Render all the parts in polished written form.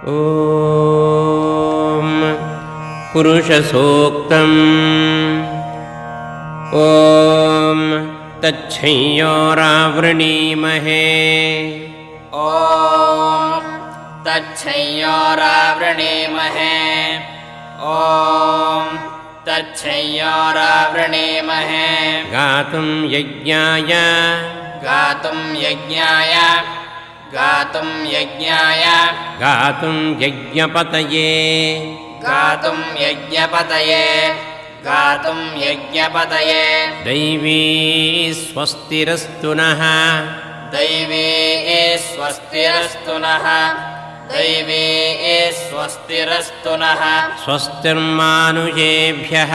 ॐ पुरुषसूक्तम्। ॐ तच्छंयोरावृणीमहे। ॐ तच्छंयोरावृणीमहे। ॐ तच्छंयोरावृणीमहे। गातुं यज्ञाय गातुं यज्ञाय गातुं यज्ञाय गातुं यज्ञपतये गातुं यज्ञपतये गातुं यज्ञपतये। दैवी स्वस्तिरस्तु नः। दैवी स्वस्तिरस्तु नः। दैवी स्वस्तिरस्तु नः। स्वस्तिर्मानुषेभ्यः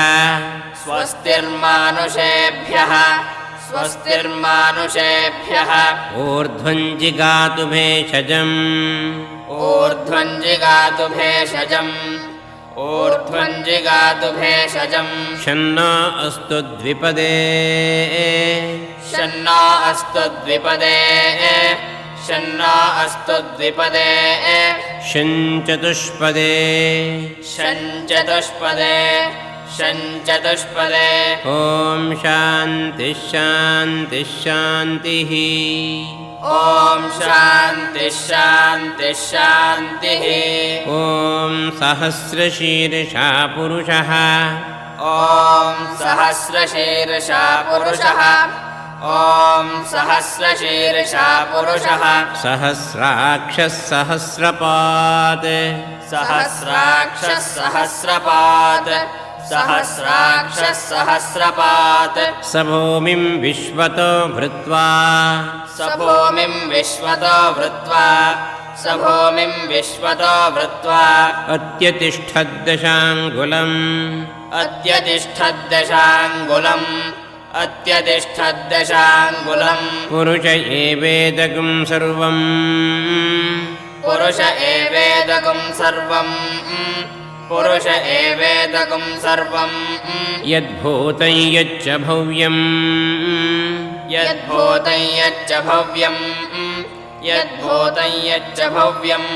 स्वस्तिर्मानुषेभ्यः स्वस्तिर्मानुषेभ्यः। ऊर्ध्वं जिगातु भेषजम् ऊर्ध्वं जिगातु भेषजम् ऊर्ध्वं जिगातु भेषजम्। शन्नो अस्तु द्विपदे शन्नो अस्तु द्विपदे शन्नो अस्तु द्विपदे शञ्चतुष्पदे शञ्चतुष्पदे शञ्चतुष्पदे। ॐ शान्तिः शान्तिः शान्तिः। ॐ शान्तिः शान्तिः शान्तिः। ॐ सहस्रशीर्षा पुरुषः ॐ सहस्रशीर्षा पुरुषः ॐ सहस्रशीर्षा पुरुषः। सहस्राक्षः सहस्रपात् सहस्राक्षः सहस्रपात् सहस्राक्षः सहस्रपात्। स भूमिं विश्वतो भृत्वा स भूमिं विश्वतो भृत्वा स भूमिं विश्वतो भृत्वा अत्यतिष्ठद्दशाङ्गुलम् अत्यतिष्ठद्दशाङ्गुलम् अत्यतिष्ठद्दशाङ्गुलम्। पुरुष एवेदकं सर्वम् पुरुष एवेदकं सर्वम् पुरुष एवेदकं सर्वम्। यद्भूतं यच्च भव्यम् यद्भूतं यच्च भव्यम् यद्भूतं यच्च भव्यम्।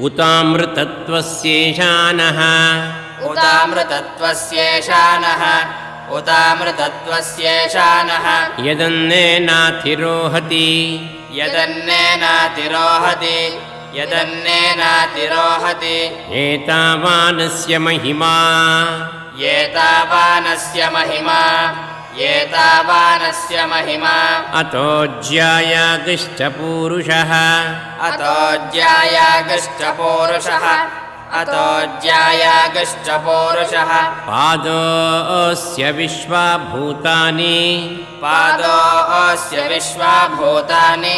उतामृतत्वस्येशानः उतामृतत्वस्येशानः उतामृतत्वस्येशानः। यदन्नेनातिरोहति यदन्नेनातिरोहति यदन्नेनातिरोहति। एतावानस्य महिमा एतावानस्य महिमा एतावानस्य महिमा। अतो ज्यायागश्च पूरुषः अतो ज्यायागश्च पूरुषः अतो ज्यायागश्च पूरुषः। पादोऽस्य विश्वाभूतानि पादोऽस्य विश्वाभूतानि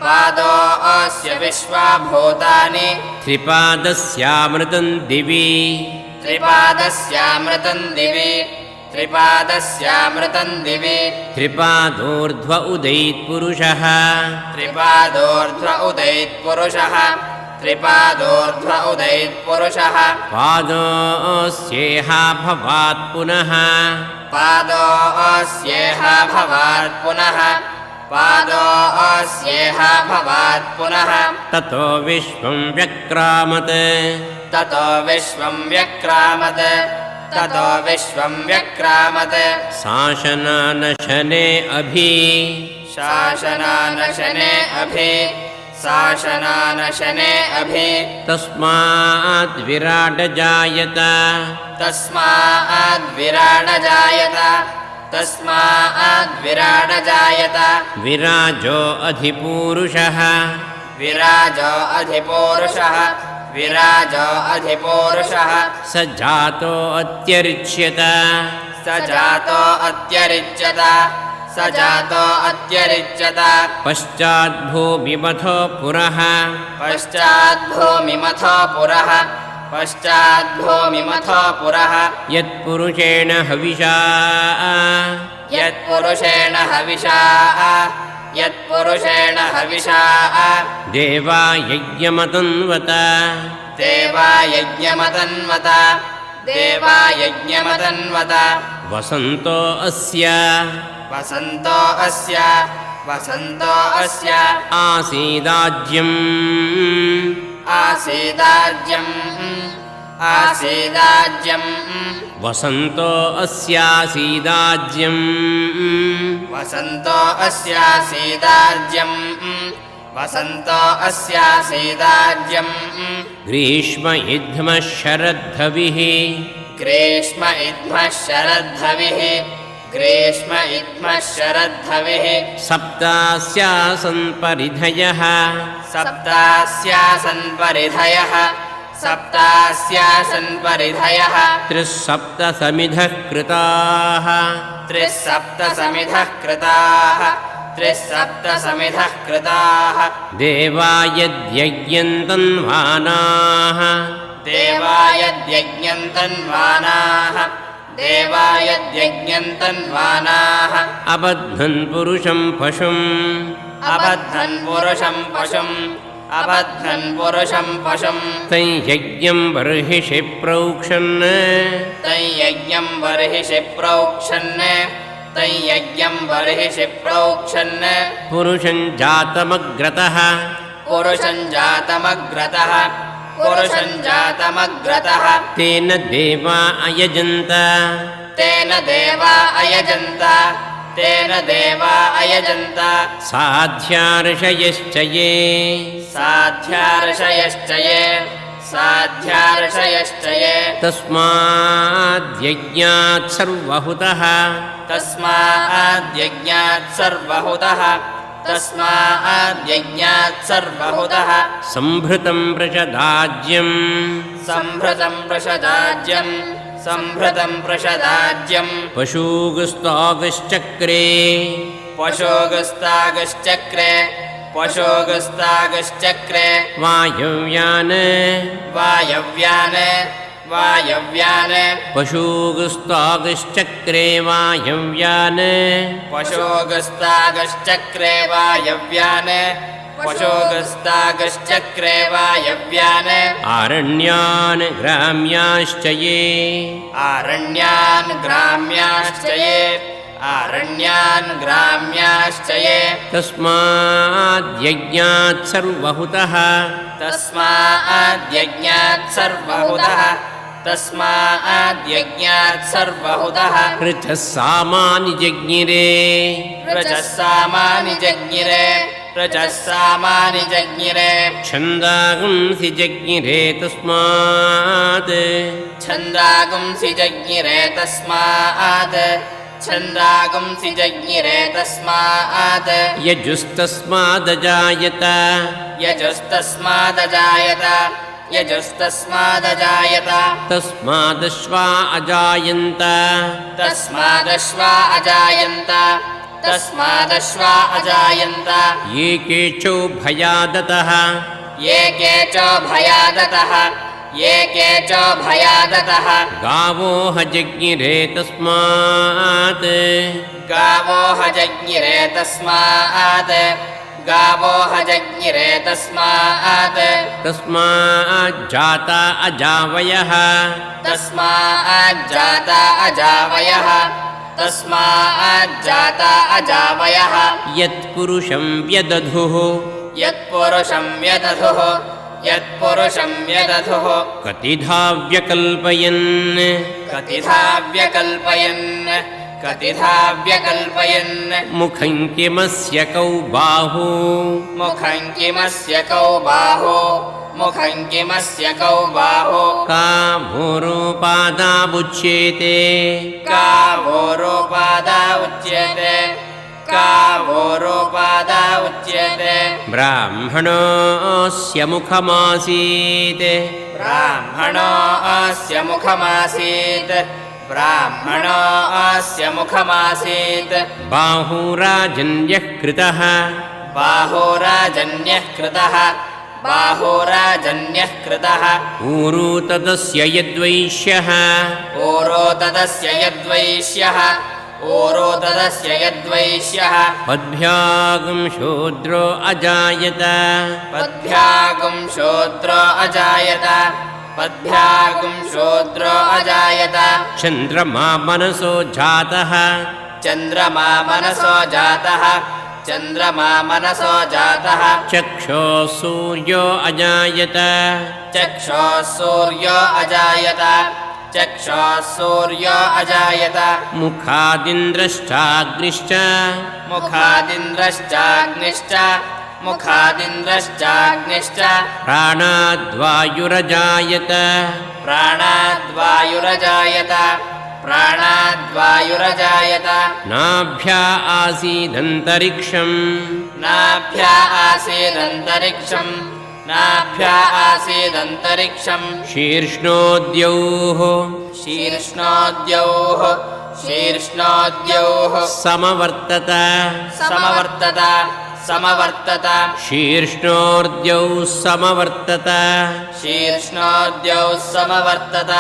पादोऽस्य विश्वाभूतानि। त्रिपादस्यामृतं दिवि त्रिपादस्यामृतं दिवि त्रिपादस्यामृतं दिवि। त्रिपादोर्ध्व उदैत्पुरुषः त्रिपादोर्ध्व उदैत्पुरुषः त्रिपादोर्ध्व उदैत्पुरुषः। पादोऽस्येह भवात् पुनः पादोऽस्येह भवात् पुनः पादोऽस्येह भवात् पुनः। ततो विश्वं व्यक्रामत् ततो विश्वं व्यक्रामत् ततो विश्वं व्यक्रामत्। शासनानशने अभि शासनानशने अभि शासनानशने अभि। तस्माद् विराड जायत तस्माद् विराड जायत तस्माद् विराड जायत। विराजो अधिपूरुषः विराजो अधिपूरुषः विराजो अधिपूरुषः। स जातो अत्यरिच्यत स जातो अत्यरिच्यत स जातो अत्यरिच्यत। पश्चाद्भूमिमथो पुरः पश्चाद्भूमिमथो पुरः पश्चाद्भूमिमथो पुरः। यत्पुरुषेण हविषा यत्पुरुषेण हविषा यत्पुरुषेण हविषा। देवा यज्ञमतन्वत देवा यज्ञमतन्वत देवा यज्ञमतन्वत। वसन्तो अस्य वसन्तो अस्य आसीदाज्यम् आसीदाज्यम् आसीदाज्यम् वसन्तो अस्यासीदाज्यम् वसन्तो अस्यासीदाज्यम् वसन्तो अस्यासीदाज्यम् ग्रीष्म इद्मः शरद्धविः ग्रीष्म इद्मः शरद्धविः ग्रीष्म इद्मः शरद्धविः सप्तास्यासन् परिधयः सप्तास्यासन् परिधयः सप्तास्यासन् परिधयः त्रिसप्तसमिधः कृताः त्रिसप्तसमिधः कृताः त्रिसप्तसमिधः कृताः देवायद्यज्ञन्तन्वानाः देवायद्यज्ञन्तन्वानाः देवायद्यज्ञन्तन्वानाः अबध्नन् पुरुषं पशुम् अबध्नन् पुरुषं पशुम् अबध्नन् पुरुषं पशुम् तं यज्ञं बर्हिषि प्रोक्षन् तं यज्ञं बर्हिषि प्रोक्षन् तं यज्ञं बर्हिषि प्रोक्षन् पुरुषं जातमग्रतः पुरुषं जातमग्रतः पुरुषं जातमग्रतः तेन देवा अयजन्त तेन देवा अयजन्त तेन देवा अयजन्त साध्यार्षयश्च ये साध्यार्षयश्च ये साध्यार्षयश्च ये तस्माद्यज्ञात् सर्वहुतः तस्माद्यज्ञात् सर्वहुतः तस्माद्यज्ञात् सर्वहुतः सम्भृतं प्रचदाज्यम् सम्भृतं प्रषदाज्यम् सम्भृतं प्रषदाज्यम् पशूगस्तागश्चक्रे पशोगस्तागश्चक्रे पशोगस्तागश्चक्रे वायव्यान् वायव्यान् वायव्यान् पशूगस्तागश्चक्रे वायव्यान् पशोगस्तागश्चक्रे वायव्यान् पशोगस्तागश्चक्रे वायव्यान् आरण्यान् ग्राम्याश्च ये आरण्यान् ग्राम्याश्च ये आरण्यान् ग्राम्याश्च ये तस्माद्यज्ञात् सर्वहुतः तस्माद्यज्ञात् सर्वहुतः तस्माद्यज्ञात् सर्वहुतः ऋचः सामानि जज्ञिरे रजः सामानि जज्ञिरे रजः सामानि जज्ञिरे छन्दागुंसि जज्ञिरे तस्मात् छन्दागुंसि जज्ञिरे तस्मात् छन्दागुंसि जज्ञिरे तस्मात् यजुस्तस्मादजायत यजुस्तस्मादजायत यजुस्तस्मादजायत तस्मादश्वा अजायन्त तस्मादश्वा अजायन्त तस्मादश्वा अजायन्त ये केचोभयादतः ये केचोभयादतः ये केचोभयादतः गावो हजज्ञिरे तस्मात् गावो हजज्ञिरे तस्मात् गावो हजज्ञिरे तस्मात् तस्माज्जाता अजावयः तस्माज्जाता अजावयः तस्माज्जाता अजावयः यत्पुरुषं व्यदधुः यत्पुरुषं व्यदधुः यत्पुरुषं व्यदधुः कतिधा व्यकल्पयन् कतिधा व्यकल्पयन् कतिधा व्यकल्पयन् मुखं किमस्य कौ बाहु मुखं किमस्य कौ बाहो मुखं किमस्य कौ बाहो का भूरोपादाबुच्येते का भोरोपादा उच्यते का भोरोपादा उच्यते ब्राह्मणोऽस्य मुखमासीत् ब्राह्मणो अस्य मुखमासीत् ब्राह्मणो अस्य मुखमासीत् बाहुराजन्यः कृतः बाहोराजन्यः कृतः बाहोराजन्यः कृतः ऊरू तदस्य यद्वैश्यः ओरो तदस्य यद्वैश्यः ओरो तदस्य यद्वैश्यः पद्भ्यागं शूद्रो अजायत पद्भ्यागुं शूद्रो अजायत पद्भ्यागुं शूद्रो अजायत चन्द्रमा मनसो जातः चन्द्रमा मनसो जातः चन्द्रमा मनसो जातः चक्षुः सूर्यो अजायत चक्षुः सूर्यो अजायत चक्षुः सूर्यो अजायत मुखादिन्द्रश्चाग्निश्च मुखादिन्द्रश्चाग्निश्च मुखादिन्द्रश्चाग्निश्च प्राणाद्वायुरजायत प्राणाद्वायुरजायत प्राणाद्वायुरजायत नाभ्या आसीदन्तरिक्षम् नाभ्या आसीदन्तरिक्षम् नाभ्या आसीदन्तरिक्षम् शीर्ष्णोद्यौः शीर्ष्णोद्यौः शीर्ष्णोद्यौः समवर्तत समवर्तत समवर्तत शीर्ष्णोर्द्यौः समवर्तत शीर्ष्णोद्यौः समवर्तत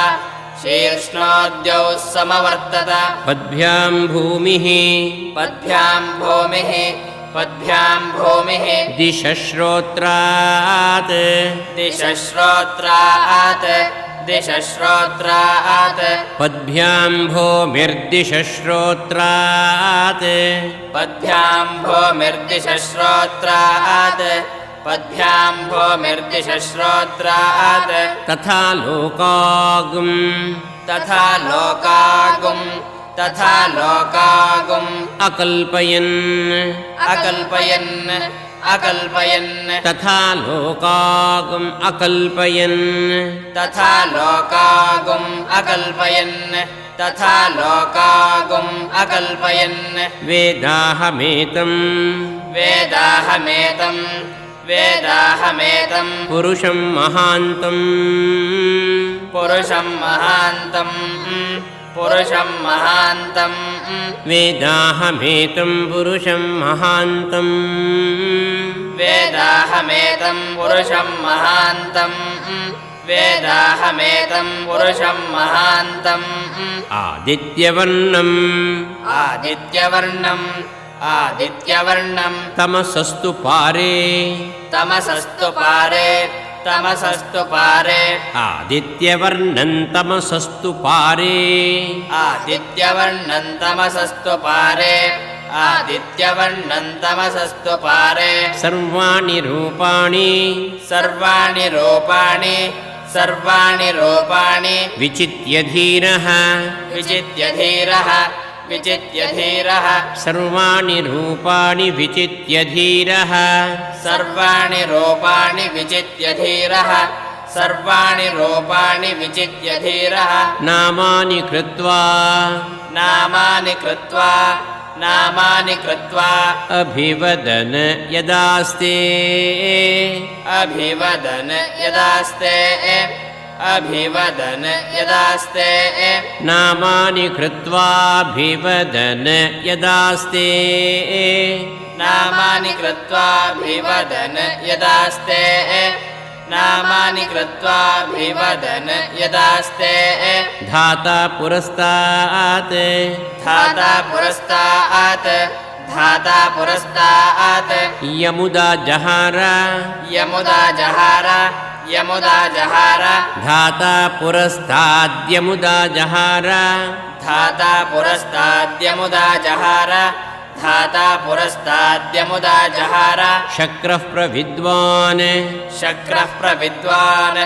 शीर्ष्णोद्यौः समवर्तत पद्भ्यां भूमिः पद्भ्यां भूमिः पद्भ्यां भूमिः दिशश्रोत्रात् दिशश्रोत्रात् दिशश्रोत्रात् पद्भ्यां भूमिर्दिशश्रोत्रात् पद्भ्यां भूमिर्दिशश्रोत्रात् पद्भ्यां भूमिर्दिशश्रोत्रात् तथा लोकागुम् तथा लोकागुम् तथा लोकागुम् अकल्पयन् अकल्पयन् अकल्पयन् तथा लोकागुम् अकल्पयन् तथा लोकागुम् अकल्पयन् तथा लोकागुम् अकल्पयन् वेदाहमेतम् वेदाहमेतम् वेदाहमेतम् पुरुषं महान्तम् पुरुषं महान्तम् पुरुषं महान्तम् वेदाहमेतं पुरुषं महान्तम् वेदाहमेतम् पुरुषं महान्तम् वेदाहमेतं पुरुषं महान्तम् आदित्यवर्णम् आदित्यवर्णम् आदित्यवर्णम् तमसस्तु पारे तमसस्तु पारे तमसस्तु पारे आदित्यवर्णं तमसस्तु पारे आदित्यवर्णं तमसस्तु पारे आदित्यवर्णं तमसस्तु पारे सर्वाणि रूपाणि सर्वाणि रूपाणि सर्वाणि रूपाणि विचित्य धीरः विचित्य धीरः विचित्य धीरः सर्वाणि रूपाणि विचित्य धीरः सर्वाणि रूपाणि विचित्य धीरः सर्वाणि रूपाणि विचित्य धीरः नामानि कृत्वा नामानि कृत्वा नामानि कृत्वा अभिवदन यदास्ते अभिवदन यदास्ते अभिवदन यदास्ते नामानि कृत्वाभिवदन यदास्ते नामानि कृत्वाभिवदन यदास्ते नामानि कृत्वाभिवदन यदास्ते धाता पुरस्तात् धाता पुरस्तात् धाता पुरस्तात् यमुदा जहार यमुदा जहार यमुदा जहार धाता पुरस्ताद्यमुदा जहार धाता पुरस्ताद्यमुदा जहार धाता पुरस्ताद्यमुदा जहार शक्रः प्रविद्वान् शक्रः प्रविद्वान्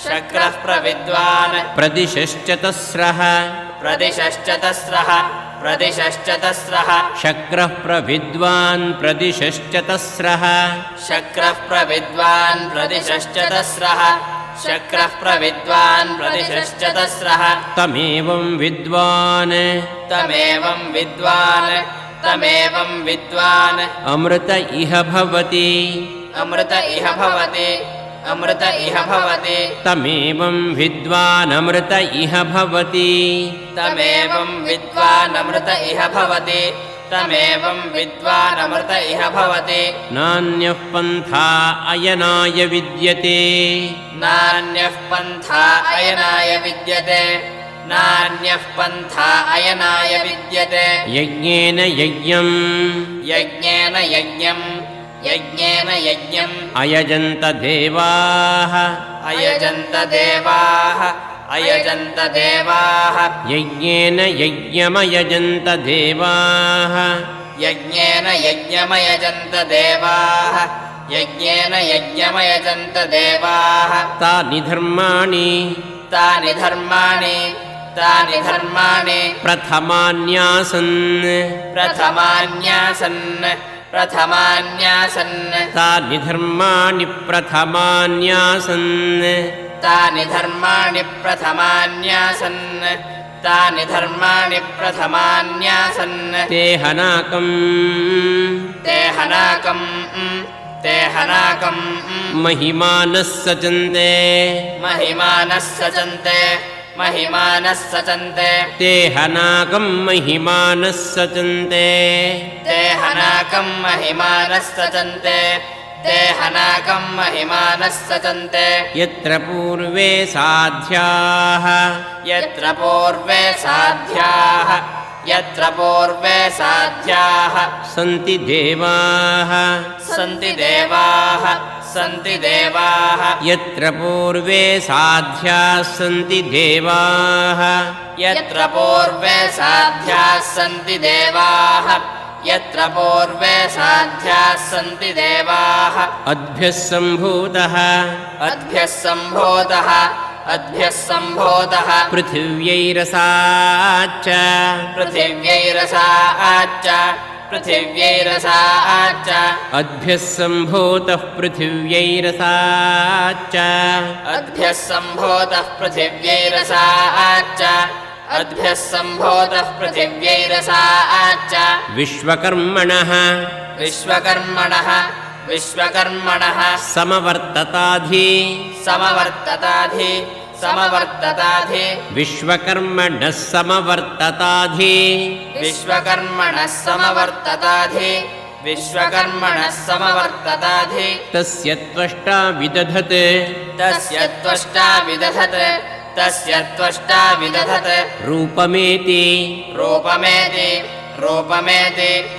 शक्रः प्रविद्वान् प्रदिशश्चतस्रः प्रदिशश्चतस्रः प्रदिशश्चतस्रः शक्रः प्रविद्वान् प्रदिशश्चतस्रः शक्रः प्रविद्वान् प्रदिशश्चतस्रः शक्रः प्रविद्वान् प्रदिशश्चतस्रः तमेवं विद्वान् तमेवं विद्वान् तमेवं विद्वान् अमृत इह भवति अमृत इह भवति अमृत इह भवति तमेवं विद्वान् अमृत इह भवति तमेवं विद्वान् अमृत इह भवति तमेवं विद्वान् अमृत इह भवति नान्यः पन्था अयनाय विद्यते नान्यः पन्था अयनाय विद्यते नान्यः पन्था अयनाय विद्यते यज्ञेन यज्ञम् यज्ञेन यज्ञम् यज्ञेन यज्ञम् अयजन्त देवाः अयजन्त देवाः अयजन्त देवाः यज्ञेन यज्ञमयजन्त देवाः यज्ञेन यज्ञमयजन्त देवाः यज्ञेन यज्ञमयजन्त देवाः तानि धर्माणि तानि धर्माणि प्रथमान्यासन् प्रथमान्यासन् तानि धर्माणि प्रथमान्यासन् तानि धर्माणि प्रथमान्यासन् ते हनाकम् महिमानः सचन्ते ते हनाकं महिमानः सचन्ते यत्र पूर्वे साध्याः सन्ति देवाः यत्र पूर्वे साध्याः सन्ति देवाः अद्भ्यः सम्भूतः पृथिव्यैरसाच्च अद्भ्यः सम्भूतः पृथिव्यैरसाच्च विश्वकर्मणः समवर्तताधि विश्वकर्मणः समवर्तताधि तस्य त्वष्टा विदधत् रूपमेति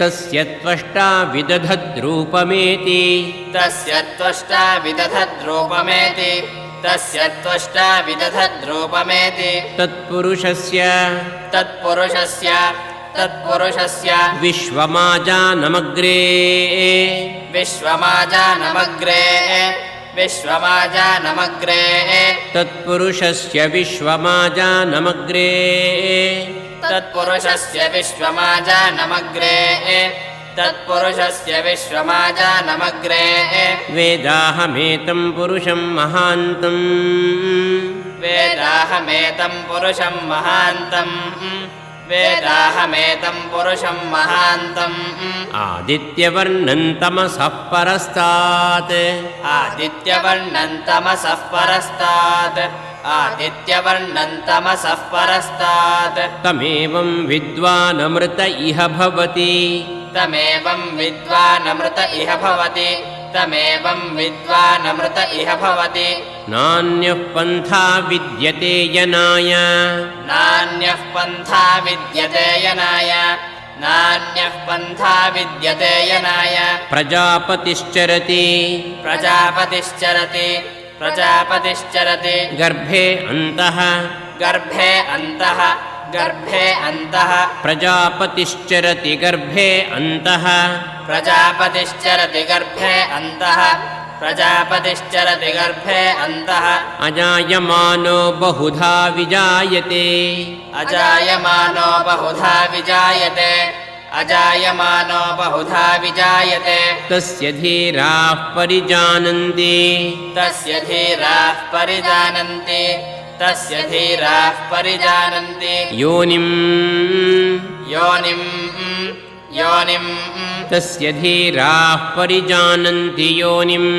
तस्य त्वष्टा विदधद् रूपमेति तत्पुरुषस्य विश्वमाजानमग्रे तत्पुरुषस्य विश्वमाजानमग्रे वेदाहमेतं पुरुषं महान्तम् आदित्यवर्णं तमसः परस्तात् तमेवं विद्वानमृत इह भवति नान्यः पन्था विद्यते यनाय प्रजापतिश्चरति गर्भे अन्तः प्रजापतिश्चरति गर्भे अन्तः अजायमानो बहुधा विजायते तस्य धीराः परिजानन्ति योनिम् तस्य धीराः परिजानन्ति योनिम्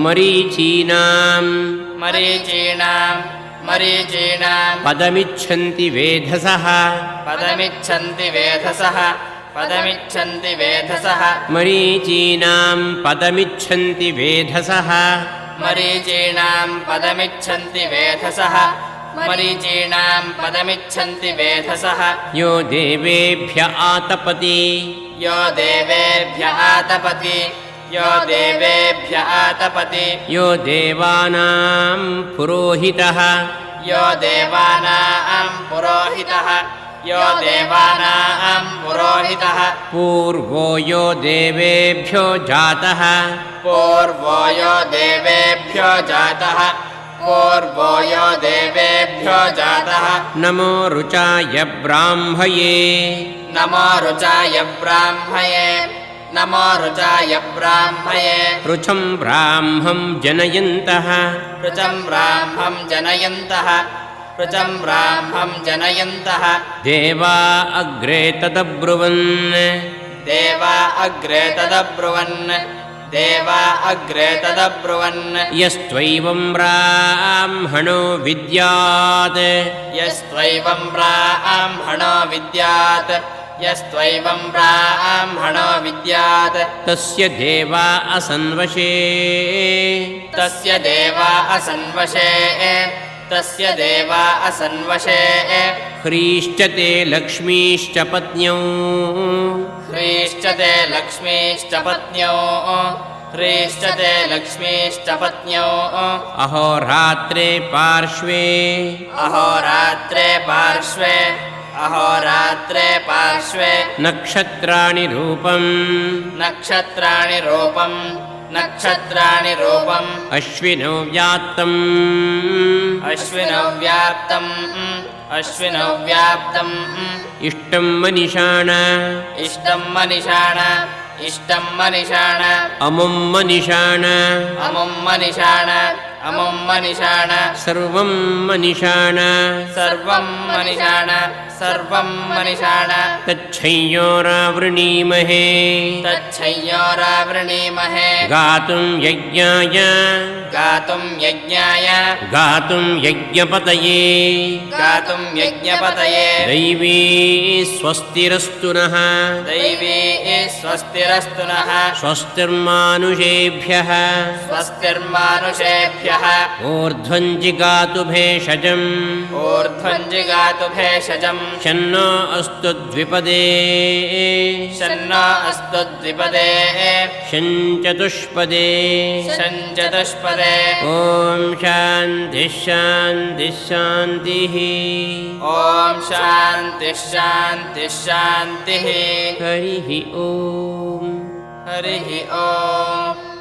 मरीचीनां पदमिच्छन्ति वेधसः मरीचीनां पदमिच्छन्ति वेधसः यो देवेभ्य आतपति यो देवेभ्य आतपति यो देवानां पुरोहितः यो देवानां पुरोहितः यो देवानां पुरोहितः पूर्वो यो देवेभ्यो जातः पूर्वो यो देवेभ्यो जातः पूर्वो यो देवेभ्यो जातः नमो रुचाय ब्राह्मये नमो रुचाय ब्राह्मये नमो रुचाय ब्राह्मये रुचं ब्राह्मं जनयन्तः रुचं ब्राह्मं जनयन्तः रुचं ब्राह्मं जनयन्तः देवा अग्रे तदब्रुवन् देवा अग्रे तदब्रुवन् देवा अग्रे तदब्रुवन् यस्त्वैवं ब्राह्मणो विद्यात् यस्त्वैवं ब्राह्मणो विद्यात् यस्त्वैवं ब्राह्मणो विद्यात् तस्य देवा असन्वशे तस्य देवा असन्वशे तस्य देवा असन्वशे ह्रीश्च ते लक्ष्मीश्च पत्न्यौ ह्रीश्च ते लक्ष्मीश्च पत्न्यौ ह्रीश्च ते लक्ष्मीश्च पत्न्यौ अहोरात्रे पार्श्वे अहोरात्रे पार्श्वे अहोरात्रे पार्श्वे नक्षत्राणि रूपम् नक्षत्राणि रूपम् नक्षत्राणि रूपम् अश्विनौ व्यात्तम् अश्विनौ व्याप्तम् अश्विनौ व्याप्तम् इष्टं मनिषाण इष्टं मनिषाण इष्टं मनिषाण अमुं मनिषाण अमुं मनिषाण अमुं मनिषाण सर्वं मनिषाण सर्वं मनिषाण सर्वं मनिषाण तच्छंयोरावृणीमहे तच्छंयोरावृणीमहे गातुं यज्ञाय गातुं यज्ञाय गातुं यज्ञपतये गातुं यज्ञपतये दैवी स्वस्तिरस्तु नः दैवी स्वस्तिरस्तु नः स्वस्तिर्मानुषेभ्यः स्वस्तिर्मानुषेभ्यः ऊर्ध्वं जिगातु भेषजम् ऊर्ध्वं जिगातु भेषजम् शन्नो अस्तु द्विपदे शन्नो अस्तु द्विपदे शञ्चतुष्पदे शञ्चतुष्पदे ॐ शान्तिः शान्तिः शान्तिः ॐ शान्तिः शान्तिः शान्तिः हरिः ॐ हरिः ॐ